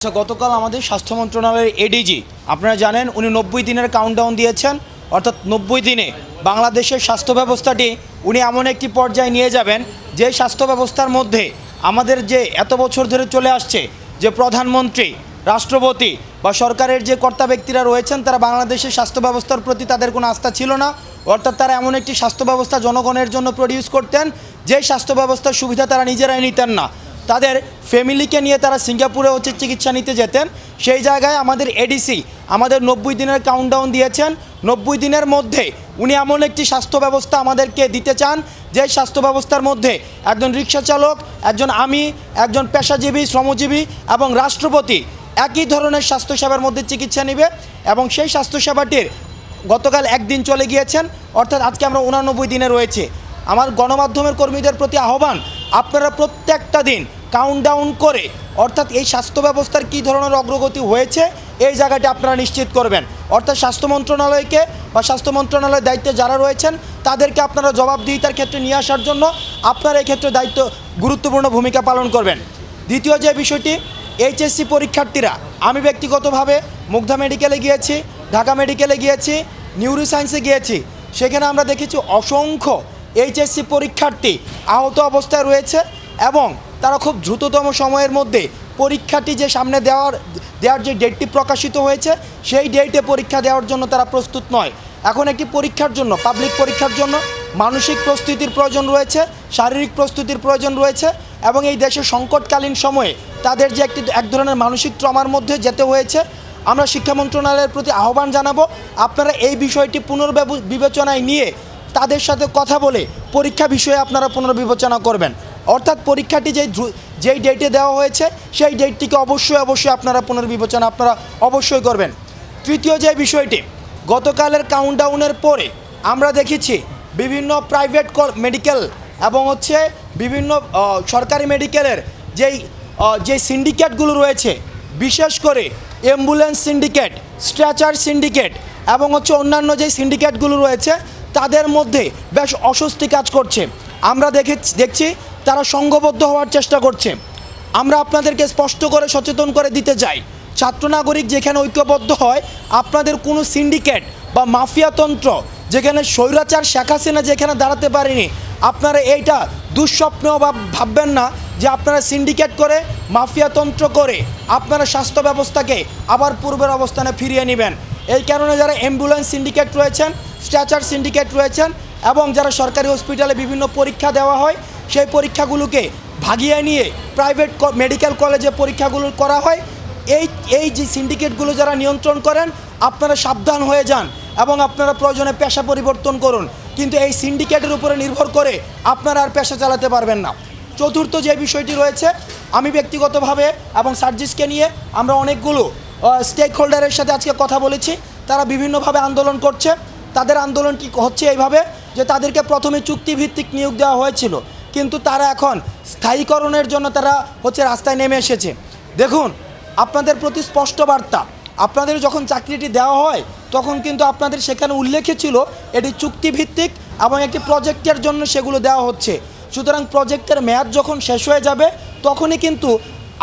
আচ্ছা, গতকাল আমাদের স্বাস্থ্য মন্ত্রণালয়ের এডিজি আপনারা জানেন উনি 90 দিনের কাউন্টডাউন দিয়েছেন। অর্থাৎ 90 দিনে বাংলাদেশের স্বাস্থ্য ব্যবস্থাটি উনি এমন একটি পর্যায়ে নিয়ে যাবেন যে স্বাস্থ্য ব্যবস্থার মধ্যে আমাদের যে এত বছর ধরে চলে আসছে যে প্রধানমন্ত্রী, রাষ্ট্রপতি বা সরকারের যে কর্তা ব্যক্তিরা রয়েছেন তারা বাংলাদেশের স্বাস্থ্য ব্যবস্থার প্রতি তাদের কোনো আস্থা ছিল না। অর্থাৎ তারা এমন একটি স্বাস্থ্য ব্যবস্থা জনগণের জন্য প্রডিউস করতেন যে স্বাস্থ্য ব্যবস্থার সুবিধা তারা নিজেরাই নিতেন না, তাদের ফ্যামিলিকে নিয়ে তারা সিঙ্গাপুরে চিকিৎসা নিতে যেতেন। সেই জায়গায় আমাদের এডিসি আমাদের 90 দিনের কাউন্টডাউন দিয়েছেন। 90 দিনের মধ্যে উনি এমন একটি স্বাস্থ্য ব্যবস্থা আমাদেরকে দিতে চান যে স্বাস্থ্য ব্যবস্থার মধ্যে একজন রিক্সা চালক, একজন আমি, একজন পেশাজীবী, শ্রমজীবী এবং রাষ্ট্রপতি একই ধরনের স্বাস্থ্যসেবার মধ্যে চিকিৎসা নেবে। এবং সেই স্বাস্থ্যসেবাটির গতকাল একদিন চলে গিয়েছেন, অর্থাৎ আজকে আমরা 89 দিনে রয়েছে। আমার গণমাধ্যমের কর্মীদের প্রতি আহ্বান, আপনারা প্রত্যেকটা দিন কাউন্টডাউন করে অর্থাৎ এই স্বাস্থ্য ব্যবস্থার কী ধরনের অগ্রগতি হয়েছে এই জায়গাটি আপনারা নিশ্চিত করবেন। অর্থাৎ স্বাস্থ্য মন্ত্রণালয়কে বা স্বাস্থ্য মন্ত্রণালয়ের দায়িত্বে যারা রয়েছেন তাদেরকে আপনারা জবাবদিহিতার ক্ষেত্রে নিয়ে আসার জন্য আপনারা এই ক্ষেত্রে দায়িত্ব গুরুত্বপূর্ণ ভূমিকা পালন করবেন। দ্বিতীয় যে বিষয়টি, এইচএসসি পরীক্ষার্থীরা, আমি ব্যক্তিগতভাবে মুগ্ধা মেডিকেলে গিয়েছি, ঢাকা মেডিকেলে গিয়েছি, নিউরো সায়েন্সে গিয়েছি, সেখানে আমরা দেখেছি অসংখ্য এইচএসসি পরীক্ষার্থী আহত অবস্থায় রয়েছে এবং তারা খুব দ্রুততম সময়ের মধ্যে পরীক্ষাটি যে সামনে দেওয়ার যে ডেটটি প্রকাশিত হয়েছে সেই ডেটে পরীক্ষা দেওয়ার জন্য তারা প্রস্তুত নয়। এখন একটি পরীক্ষার জন্য, পাবলিক পরীক্ষার জন্য মানসিক প্রস্তুতির প্রয়োজন রয়েছে, শারীরিক প্রস্তুতির প্রয়োজন রয়েছে এবং এই দেশের সংকটকালীন সময়ে তাদের যে এক ধরনের মানসিক ট্রমার মধ্যে যেতে হয়েছে। আমরা শিক্ষা মন্ত্রণালয়ের প্রতি আহ্বান জানাবো, আপনারা এই বিষয়টি পুনর্বিবেচনায় নিয়ে তাদের সাথে কথা বলে পরীক্ষা বিষয়ে আপনারা পুনর্বিবেচনা করবেন। অর্থাৎ পরীক্ষাটি যেই ডেটে দেওয়া হয়েছে সেই ডেটটিকে অবশ্যই আপনারা পুনর্বিবেচনা আপনারা অবশ্যই করবেন। তৃতীয় যে বিষয়টি, গতকালের কাউন্টডাউনের পরে আমরা দেখেছি বিভিন্ন প্রাইভেট মেডিকেল এবং বিভিন্ন সরকারি মেডিকেলের যে সিন্ডিকেটগুলো রয়েছে, বিশেষ করে অ্যাম্বুলেন্স সিন্ডিকেট, স্ট্রেচার সিন্ডিকেট এবং অন্যান্য যে সিন্ডিকেটগুলো রয়েছে তাদের মধ্যে বেশ অস্বস্তি কাজ করছে। আমরা দেখছি তারা সংঘবদ্ধ হওয়ার চেষ্টা করছে। আমরা আপনাদেরকে স্পষ্ট করে সচেতন করে দিতে চাই, ছাত্র নাগরিক যেখানে ঐক্যবদ্ধ হয়, আপনাদের কোনো সিন্ডিকেট বা মাফিয়াতন্ত্র যেখানে স্বৈরাচার শেখ হাসিনা যেখানে দাঁড়াতে পারেনি, আপনারা এইটা দুঃস্বপ্নেও ভাববেন না যে আপনারা সিন্ডিকেট করে, মাফিয়াতন্ত্র করে আপনারা স্বাস্থ্য ব্যবস্থাকে আবার পূর্বের অবস্থানে ফিরিয়ে নেবেন। এই কারণে যারা অ্যাম্বুলেন্স সিন্ডিকেট রয়েছেন, স্ট্রেচার সিন্ডিকেট রয়েছেন এবং যারা সরকারি হসপিটালে বিভিন্ন পরীক্ষা দেওয়া হয় সেই পরীক্ষাগুলোকে ভাগিয়ে নিয়ে প্রাইভেট মেডিকেল কলেজে পরীক্ষাগুলো করা হয়, এই যে সিন্ডিকেটগুলো যারা নিয়ন্ত্রণ করেন আপনারা সাবধান হয়ে যান এবং আপনারা প্রয়োজনে পেশা পরিবর্তন করুন। কিন্তু এই সিন্ডিকেটের উপরে নির্ভর করে আপনারা আর পেশা চালাতে পারবেন না। চতুর্থ যে বিষয়টি রয়েছে, আমি ব্যক্তিগতভাবে এবং সার্জিসকে নিয়ে আমরা অনেকগুলো স্টেক হোল্ডারের সাথে আজকে কথা বলেছি। তারা বিভিন্নভাবে আন্দোলন করছে। তাদের আন্দোলন কি হচ্ছে এইভাবে যে তাদেরকে প্রথমে চুক্তিভিত্তিক নিয়োগ দেওয়া হয়েছিল, কিন্তু তারা এখন স্থায়ীকরণের জন্য তারা রাস্তায় নেমে এসেছে। দেখুন, আপনাদের প্রতি স্পষ্ট বার্তা, আপনাদের যখন চাকরিটি দেওয়া হয় তখন কিন্তু আপনাদের সেখানে উল্লেখে ছিল এটি চুক্তিভিত্তিক এবং একটি প্রজেক্টের জন্য সেগুলো দেওয়া হচ্ছে। সুতরাং প্রজেক্টের মেয়াদ যখন শেষ হয়ে যাবে তখনই কিন্তু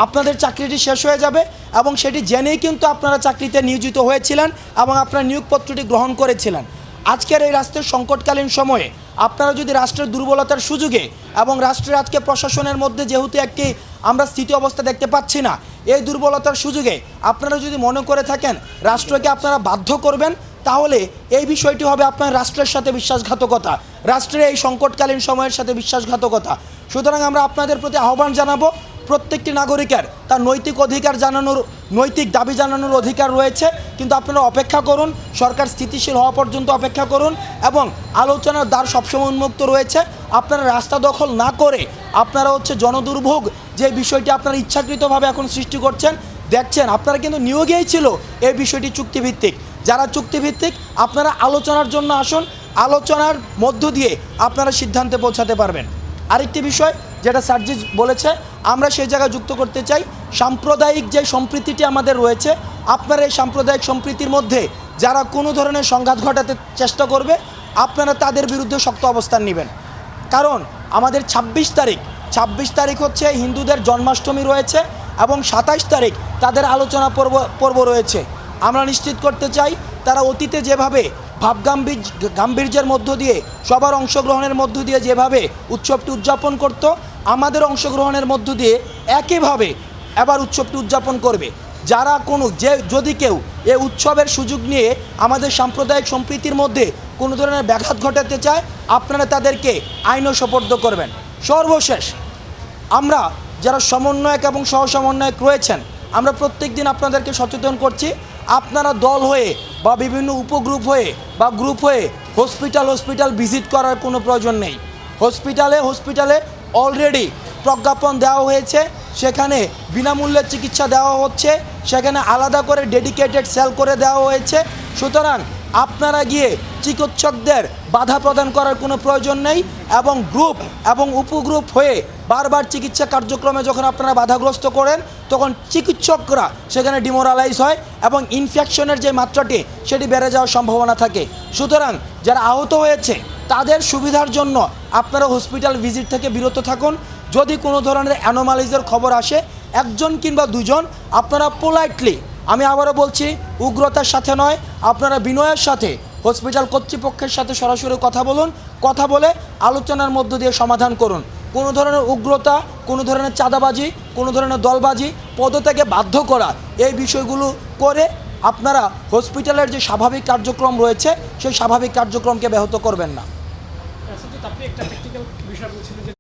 আপনাদের চাকরিটি শেষ হয়ে যাবে এবং সেটি জেনেই কিন্তু আপনারা চাকরিতে নিয়োজিত হয়েছিলেন এবং আপনারা নিয়োগপত্রটি গ্রহণ করেছিলেন। আজকের এই রাষ্ট্রের সংকটকালীন সময়ে আপনারা যদি রাষ্ট্রের দুর্বলতার সুযোগে এবং রাষ্ট্রের আজকে প্রশাসনের মধ্যে যেহেতু একটি আমরা স্থিতি অবস্থা দেখতে পাচ্ছি না, এই দুর্বলতার সুযোগে আপনারা যদি মনে করে থাকেন রাষ্ট্রকে আপনারা বাধ্য করবেন, তাহলে এই বিষয়টি হবে আপনার রাষ্ট্রের সাথে বিশ্বাসঘাতকতা, রাষ্ট্রের এই সংকটকালীন সময়ের সাথে বিশ্বাসঘাতকতা। সুতরাং আমরা আপনাদের প্রতি আহ্বান জানাবো, প্রত্যেকটি নাগরিকের তার নৈতিক অধিকার জানানোর, নৈতিক দাবি জানানোর অধিকার রয়েছে, কিন্তু আপনারা অপেক্ষা করুন, সরকার স্থিতিশীল হওয়া পর্যন্ত অপেক্ষা করুন এবং আলোচনার দ্বার সবসময় উন্মুক্ত রয়েছে। আপনারা রাস্তা দখল না করে আপনারা জনদুর্ভোগ যে বিষয়টি আপনারা ইচ্ছাকৃতভাবে এখন সৃষ্টি করছেন, দেখছেন আপনারা কিন্তু নিয়োগেই ছিল এই বিষয়টি চুক্তিভিত্তিক। যারা চুক্তিভিত্তিক আপনারা আলোচনার জন্য আসুন, আলোচনার মধ্য দিয়ে আপনারা সিদ্ধান্তে পৌঁছাতে পারবেন। আরেকটি বিষয় যেটা সার্জিস বলেছে, আমরা সেই জায়গায় যুক্ত করতে চাই, সাম্প্রদায়িক যে সম্প্রীতিটি আমাদের রয়েছে, আপনারা এই সাম্প্রদায়িক সম্প্রীতির মধ্যে যারা কোনো ধরনের সংঘাত ঘটাতে চেষ্টা করবে আপনারা তাদের বিরুদ্ধে শক্ত অবস্থান নেবেন। কারণ আমাদের 26 তারিখ হিন্দুদের জন্মাষ্টমী রয়েছে এবং 27 তারিখ তাদের আলোচনা পর্ব রয়েছে। আমরা নিশ্চিত করতে চাই তারা অতীতে যেভাবে গাম্ভীর্যের মধ্য দিয়ে সবার অংশগ্রহণের মধ্য দিয়ে যেভাবে উৎসবটি উদযাপন করত, আমাদের অংশগ্রহণের মধ্য দিয়ে একইভাবে এবার উৎসবটি উদযাপন করবে। যারা যদি কেউ এই উৎসবের সুযোগ নিয়ে আমাদের সাম্প্রদায়িক সম্প্রীতির মধ্যে কোনো ধরনের ব্যাঘাত ঘটাতে চায়, আপনারা তাদেরকে আইনও সোপর্দ করবেন। সর্বশেষ, আমরা যারা সমন্বয়ক এবং সহসমন্বয়ক রয়েছেন, আমরা প্রত্যেক দিন আপনাদেরকে সচেতন করছি, আপনারা দল হয়ে বা বিভিন্ন উপগ্রুপ হয়ে বা গ্রুপ হয়ে হসপিটাল ভিজিট করার কোনো প্রয়োজন নেই। হসপিটালে অলরেডি প্রজ্ঞাপন দেওয়া হয়েছে, সেখানে বিনামূল্যে চিকিৎসা দেওয়া হচ্ছে, সেখানে আলাদা করে ডেডিকেটেড সেল করে দেওয়া হয়েছে। সুতরাং আপনারা গিয়ে চিকিৎসকদের বাধা প্রদান করার কোনো প্রয়োজন নেই এবং গ্রুপ এবং উপগ্রুপ হয়ে বারবার চিকিৎসা কার্যক্রমে যখন আপনারা বাধাগ্রস্ত করেন, তখন চিকিৎসকরা সেখানে ডিমোরালাইজ হয় এবং ইনফেকশনের যে মাত্রাটি সেটি বেড়ে যাওয়ার সম্ভাবনা থাকে। সুতরাং যারা আহত হয়েছে তাদের সুবিধার জন্য আপনারা হসপিটাল ভিজিট থেকে বিরত থাকুন। যদি কোনো ধরনের অ্যানোমালিজের খবর আসে, একজন কিংবা দুজন, আপনারা পোলাইটলি, আমি আবারও বলছি, উগ্রতার সাথে নয়, আপনারা বিনয়ের সাথে হসপিটাল কর্তৃপক্ষের সাথে সরাসরি কথা বলে আলোচনার মধ্য দিয়ে সমাধান করুন। কোনো ধরনের উগ্রতা, কোনো ধরনের চাঁদাবাজি, কোনো ধরনের দলবাজি, পদত্যাগে বাধ্য করা, এই বিষয়গুলো করে আপনারা হসপিটালের যে স্বাভাবিক কার্যক্রম রয়েছে সেই স্বাভাবিক কার্যক্রমকে ব্যাহত করবেন না। আপনি একটা টেকনিক্যাল বিষয় বলছিলেন যে